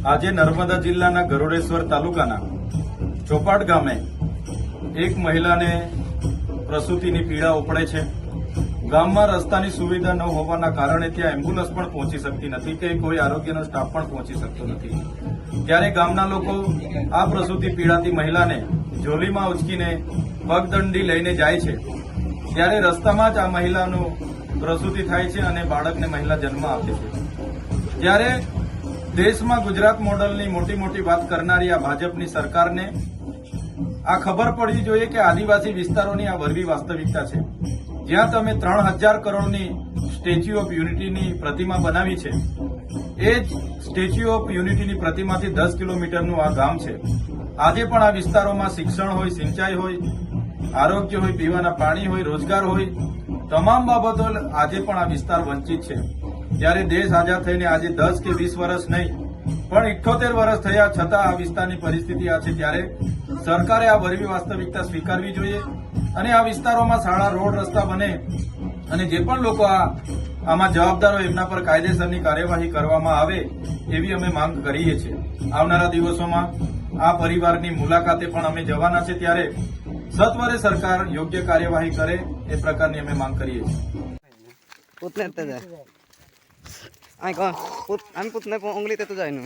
આજે નર્મદા જિલ્લાના ગરોડેશ્વર તાલુકાના ચોપાટ ગામે એક મહિલાને પ્રસૂતિની પીડા ઉપડે છે। ગામમાં રસ્તાની સુવિધા ન હોવાના કારણે ત્યાં એમ્બ્યુલન્સ પણ પહોંચી શકતી નથી કે કોઈ આરોગ્યનો સ્ટાફ પણ પહોંચી શકતો નથી। ત્યારે ગામના લોકો આ પ્રસૂતિ પીડાતી મહિલાને ઝોલીમાં ઉચકીને પગદંડી લઈને જાય છે। ત્યારે રસ્તામાં જ આ મહિલાનું પ્રસૂતિ થાય છે અને બાળકને મહિલા જન્મ આપે છે। ત્યારે દેશમાં ગુજરાત મોડલની મોટી મોટી વાત કરનારી આ ભાજપની સરકારને આ ખબર પડવી જોઈએ કે આદિવાસી વિસ્તારોની આ વરવી વાસ્તવિકતા છે। જ્યાં તમે 3000 કરોડની સ્ટેચ્યુ ઓફ યુનિટીની પ્રતિમા બનાવી છે, એ જ સ્ટેચ્યુ ઓફ યુનિટીની પ્રતિમાથી 10 કિલોમીટરનું આ ગામ છે। આજે પણ આ વિસ્તારોમાં શિક્ષણ હોય, સિંચાઈ હોય, આરોગ્ય હોય, પીવાના પાણી હોય, રોજગાર હોય, તમામ બાબતો આજે પણ આ વિસ્તાર વંચિત છે। ત્યારે દેશ આઝાદ થઈને આજે 10 કે 20 વર્ષ નહીં પણ 78 વર્ષ થયા છતાં આ વિસ્તારની પરિસ્થિતિ આ છે। ત્યારે સરકારે આ વરવી વાસ્તવિકતા સ્વીકારવી જોઈએ અને આ વિસ્તારોમાં શાળા, રોડ, રસ્તા બને અને જે પણ લોકો આમાં જવાબદાર હોય એમના પર કાયદેસરની કાર્યવાહી કરવામાં આવે એવી અમે માંગ કરીએ છીએ। આવનારા દિવસોમાં આ પરિવારની મુલાકાતે પણ અમે જવાના છે। ત્યારે સત્વરે સરકાર યોગ્ય કાર્યવાહી કરે એ પ્રકારની અમે માંગ કરીએ છીએ। पुतने ते जाए आई कौन पुत हम पुतने को उंगली ते तो जाए नु